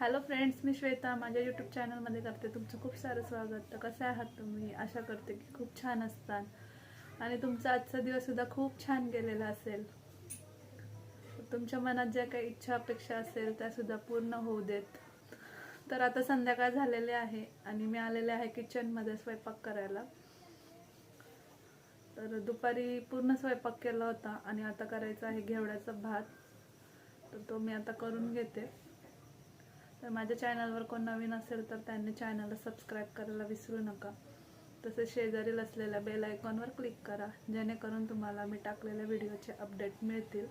Hello friends, मी श्वेता माझ्या YouTube चॅनलमध्ये करते तुमचं खूप सारं स्वागत. तर कसे आहात तुम्ही? आशा करते की खूप छान असतात आणि तुमचा आजचा दिवससुद्धा खूप छान गेलेला असेल. तुमच्या मनात ज्या काही इच्छा अपेक्षा असेल त्यासुद्धा पूर्ण होऊ देत. तर आता संध्याकाळ झालेले आहे आणि मी आलेले आहे किचनमध्ये स्वयंपाक करायला. तर दुपारी पूर्ण स्वयंपाक केला होता आणि आता करायचा आहे घेवड्याचा भात. तर तो मी आता करून घेते. तर माझ्या चॅनलवर कोण नवीन असेल तर त्यांनी चॅनलला सबस्क्राईब करायला विसरू नका. तसेच शेजारील असलेल्या बेल आयकॉनवर क्लिक करा, जेणेकरून तुम्हाला मी टाकलेल्या व्हिडिओचे अपडेट मिळतील.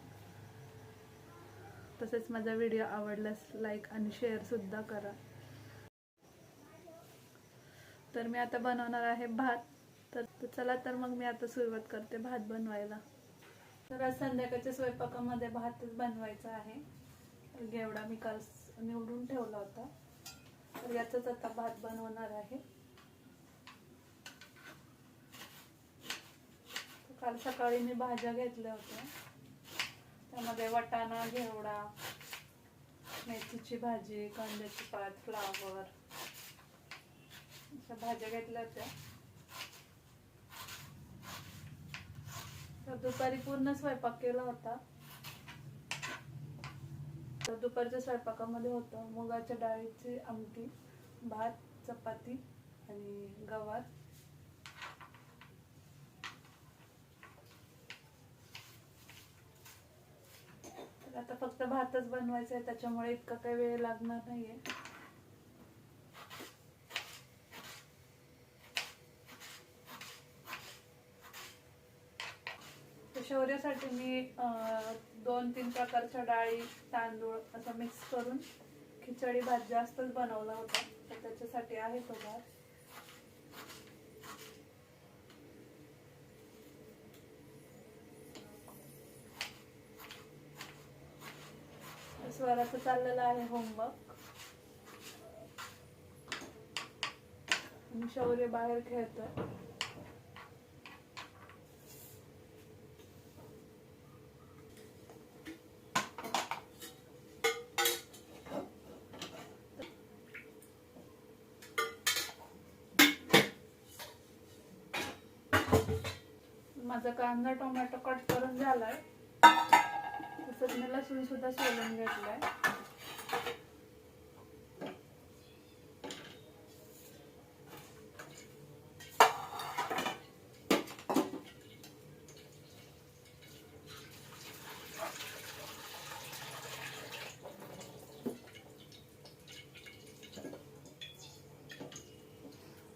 तसेच माझा व्हिडिओ आवडल्यास लाईक आणि शेअरसुद्धा करा. तर मी आता बनवणार आहे भात. तर चला तर मग मी आता सुरुवात करते भात बनवायला. तर आज संध्याकाळच्या स्वयंपाकामध्ये भातच बनवायचा आहे. घेवडा मी काल निवडून ठेवला होता, तर याचाच आता भात बनवणार आहे. काल सकाळी मी भाज्या घेतल्या होत्या, त्यामध्ये वाटाणा, घेवडा, मेथीची भाजी, कांद्याची पात, फ्लावर अशा भाज्या घेतल्या होत्या. तर दुपारी पूर्ण स्वयंपाक केला होता. तर दुपारच्या स्वयंपाकामध्ये होतं मुगाच्या डाळीची आमटी, भात, चपाती आणि गवार. तर आता फक्त भातच बनवायचा आहे, त्याच्यामुळे इतका काही वेळ लागणार नाहीये. शौर्यासाठी मी 2-3 प्रकारच्या डाळी, तांदूळ असं मिक्स करून खिचडी भात जास्तच बनवला होता, तर त्याच्यासाठी आहे तो भात. स्वराचं चाललेलं आहे होमवर्क आणि शौर्य बाहेर खेळतोय. माझा कांदा टोमॅटो कट करून झालाय. तसंच मी लसूण सुद्धा सोलून घेतलाय.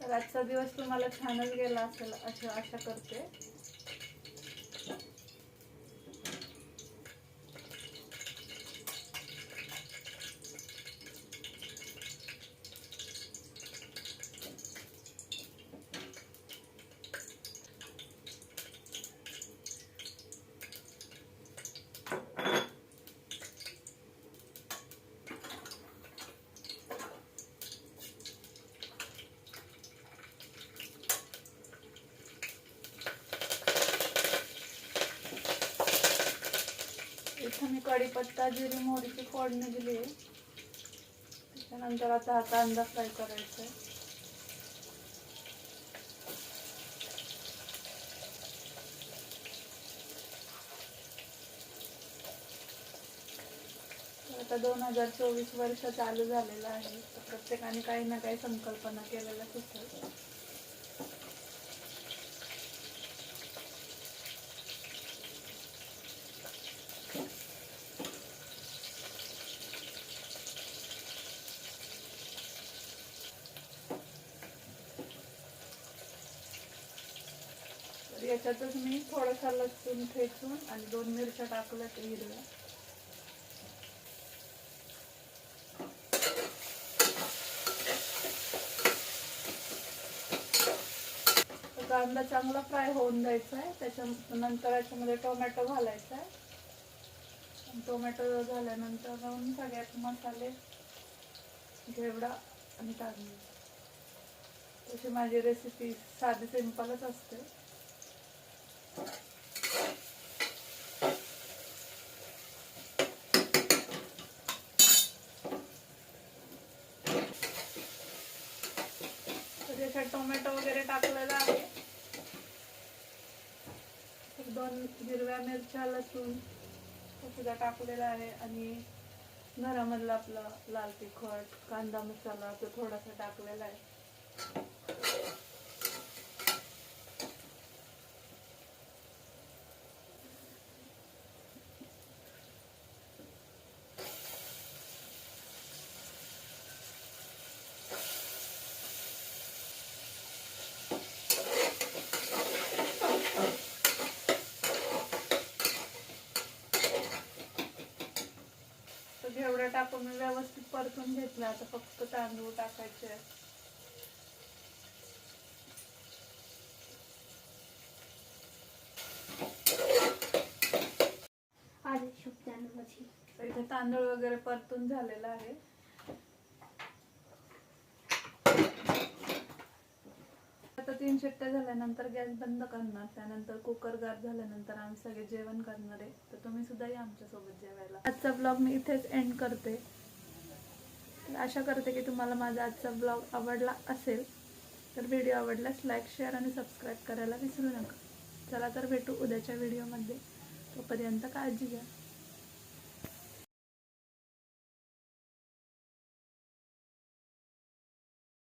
तर आजचा दिवस तुम्हाला छानच गेला असेल अशी आशा करते. इथं मी कढीपत्ता, जिरी, मोहरीची फोडणी दिली आहे. त्याच्यानंतर आता हा कांदा फ्राय करायचा आहे. आता 2024 वर्ष चालू झालेलं आहे, तर प्रत्येकाने काही ना काही संकल्पना केलेल्याच असतात. तर याच्यातच मी थोडासा लसूण ठेचून आणि 2 मिरच्या टाकल्यात हिरव्या. कांदा चांगला फ्राय होऊन द्यायचा आहे. त्याच्यानंतर याच्यामध्ये टोमॅटो घालायचा आहे. टोमॅटो झाल्यानंतर सगळ्यात मसाले, घेवडा आणि तांदूळ. तशी माझी रेसिपी साधी सिंपलच असते. त्याच्यात टोमॅटो वगैरे टाकलेला आहे, 2 हिरव्या मिरच्या, लसूण सुद्धा टाकलेला आहे आणि घरामधला आपला लाल तिखट, कांदा मसाला तो थोडासा टाकलेला आहे. घेवडा टाकून व्यवस्थित परतून घेतला. आता फक्त तांदूळ टाकायचे. इथे तांदूळ वगैरे परतून झालेला आहे. आता 3 शिट्ट्या झाल्यानंतर गॅस बंद करणार. त्यानंतर कुकर गार झाल्यानंतर आम्ही सगळे जेवण करणार आहे. तर तुम्ही सुद्धा या आमच्या सोबत जेवायला. आजचा ब्लॉग मी इथेच एंड करते. आशा करते की तुम्हाला माझा आजचा ब्लॉग आवडला असेल. तर व्हिडिओ आवडल्यास लाईक, शेअर आणि सबस्क्राईब करायला विसरू नका. चला तर भेटू उद्याच्या व्हिडिओमध्ये. तोपर्यंत काळजी घ्या.